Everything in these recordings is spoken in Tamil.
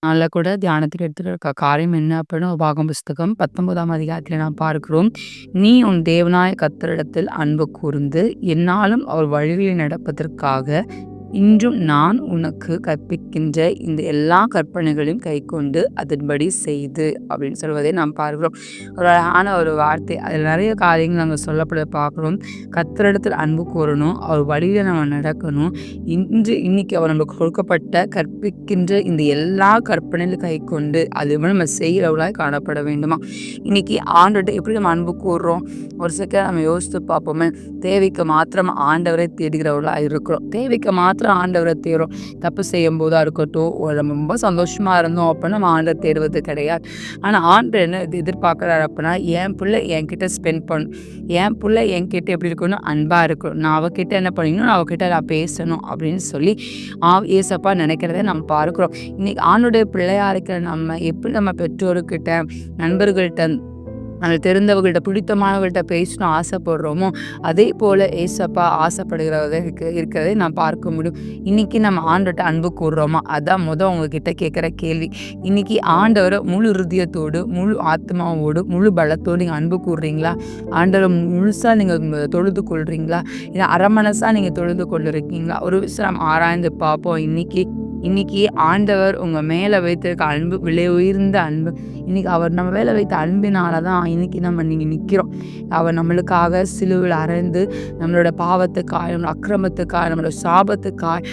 நாள்ல கூட தியானத்துக்கு எடுத்துட்டு இருக்க காரியம் என்ன அப்படின்னு உபாகம் புஸ்தகம் 19ஆம் அதிகாரத்தில நாம் பார்க்கிறோம். நீ உன் தேவனாய கர்த்தரிடத்தில் அன்பு கூர்ந்து, எந்நாளும் அவர் வழிகளில் நடப்பதற்காக இன்றும் நான் உனக்கு கற்பிக்கின்ற இந்த எல்லா கற்பனைகளையும் கைக்கொண்டு அதன்படி செய்து அப்படின்னு சொல்வதை நாம் பார்க்கிறோம். ஒரு அழகான ஒரு வார்த்தை. அதில் நிறைய காரியங்கள் நாங்கள் சொல்லப்பட பார்க்குறோம். கர்த்தரிடத்தில் அன்பு கூறணும், அவர் வழியில நம்ம நடக்கணும். இன்னைக்கு அவர் நமக்கு கொடுக்கப்பட்ட கற்பிக்கின்ற இந்த எல்லா கற்பனையிலும் கைக்கொண்டு அது நம்ம செய்கிறவர்களாய் காணப்பட வேண்டுமா. இன்னைக்கு ஆண்டுகிட்ட எப்படி நம்ம அன்பு கூறுறோம்? ஒரு செகண்ட் நம்ம யோசித்து பார்ப்போமே. தேவைக்கு மாத்திரம் ஆண்டவரை தேடுகிறவர்களாக இருக்கிறோம். தேவைக்கு மாத்திரம் ஆண்டவரை தேடுறோம். தப்பு செய்யும் போதா இருக்கட்டும், நம்ம ரொம்ப சந்தோஷமா இருந்தோம் அப்படின்னா நம்ம ஆண்டவர் தேடுவது கிடையாது. ஆனால் ஆண்டவர் என்ன எதிர்பார்க்குறாரு அப்படின்னா, என் பிள்ளை என்கிட்ட ஸ்பெண்ட் பண்ணும், என் பிள்ளை என்கிட்ட எப்படி இருக்கணும், அன்பாக இருக்கணும், நான் அவகிட்ட என்ன பண்ணிக்கணும், நான் அவகிட்ட நான் பேசணும் அப்படின்னு சொல்லி ஏசப்பா நினைக்கிறத நம்ம பார்க்குறோம். இன்னைக்கு ஆண்டுடைய பிள்ளையா இருக்கிற நம்ம பெற்றோர்கிட்ட, நண்பர்கள்கிட்ட, நமக்கு தெரிந்தவர்கள்ட்ட, பிடித்தமானவர்கள்ட்ட பேசணும் ஆசைப்படுறோமோ, அதே போல் ஏசப்பா இருக்கிறதை நான் பார்க்க முடியும். இன்னைக்கு நம்ம ஆண்டவர்கிட்ட அன்பு கூறுறோமா? அதான் உங்ககிட்ட கேட்குற கேள்வி. இன்னைக்கு ஆண்டவரை முழு இருதயத்தோடு, முழு ஆத்மாவோடு, முழு பலத்தோடு நீங்கள் அன்பு கூறுறீங்களா? ஆண்டவரை முழுசாக நீங்கள் தொழுது கொள்றீங்களா? இல்லை அரை மனசாக நீங்கள் தொழுது கொண்டிருக்கீங்களா? ஒரு விஷயம் ஆராய்ந்து பார்ப்போம். இன்னைக்கு ஆண்டவர் உங்கள் மேலே வைத்திருக்க அன்பு விலை உயர்ந்த அன்பு. இன்னைக்கு அவர் நம்ம மேலே வைத்த அன்பினால தான் இன்னைக்கு நீங்கள் நிற்கிறோம். அவர் நம்மளுக்காக சிலுவையில் அறைந்து நம்மளோட பாவத்துக்காய், நம்மளோட அக்கிரமத்துக்காய், நம்மளோட சாபத்துக்காய்,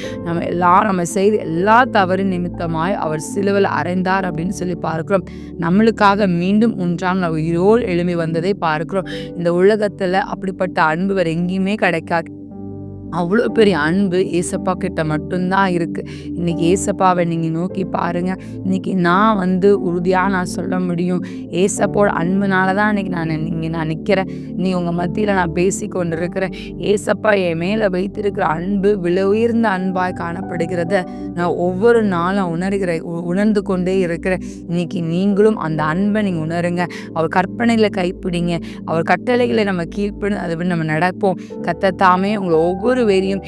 நம்ம செய்த எல்லா தவறு நிமித்தமாய் அவர் சிலுவையில் அறைந்தார் அப்படின்னு சொல்லி பார்க்கிறோம். நம்மளுக்காக மீண்டும் ஒன்றாக உயிரோடு எழும்பி வந்ததை பார்க்கிறோம். இந்த உலகத்தில் அப்படிப்பட்ட அன்பு வேறு எங்கேயுமே கிடைக்காது. அவ்வளோ பெரிய அன்பு ஏசப்பா கிட்ட மட்டும்தான் இருக்குது. இன்றைக்கி ஏசப்பாவை நீங்கள் நோக்கி பாருங்கள். இன்றைக்கி நான் உறுதியாக நான் சொல்ல முடியும், ஏசப்போட அன்புனால தான் இன்றைக்கி நான் நிற்கிறேன். நீ உங்கள் மத்தியில் நான் பேசி கொண்டு இருக்கிறேன். ஏசப்பா என் மேலே வைத்திருக்கிற அன்பு விலை உயர்ந்த அன்பாய் காணப்படுகிறத நான் ஒவ்வொரு நாளும் உணர்ந்து கொண்டே இருக்கிறேன். இன்றைக்கி நீங்களும் அந்த அன்பை நீங்கள் உணருங்க. அவர் கற்பனைகளை கைப்பிடிங்க. அவர் கட்டளைகளை நம்ம கீழ்ப்படிந்து அதை நம்ம நடப்போம். கர்த்தர் உங்களை ஒவ்வொரு வேரையும்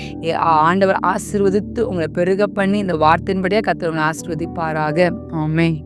ஆண்டவர் ஆசீர்வதித்து உங்களை பெருக பண்ணி இந்த வார்த்தையின்படியே கர்த்தர் உங்களை ஆசீர்வதிப்பாராக. ஆமென்.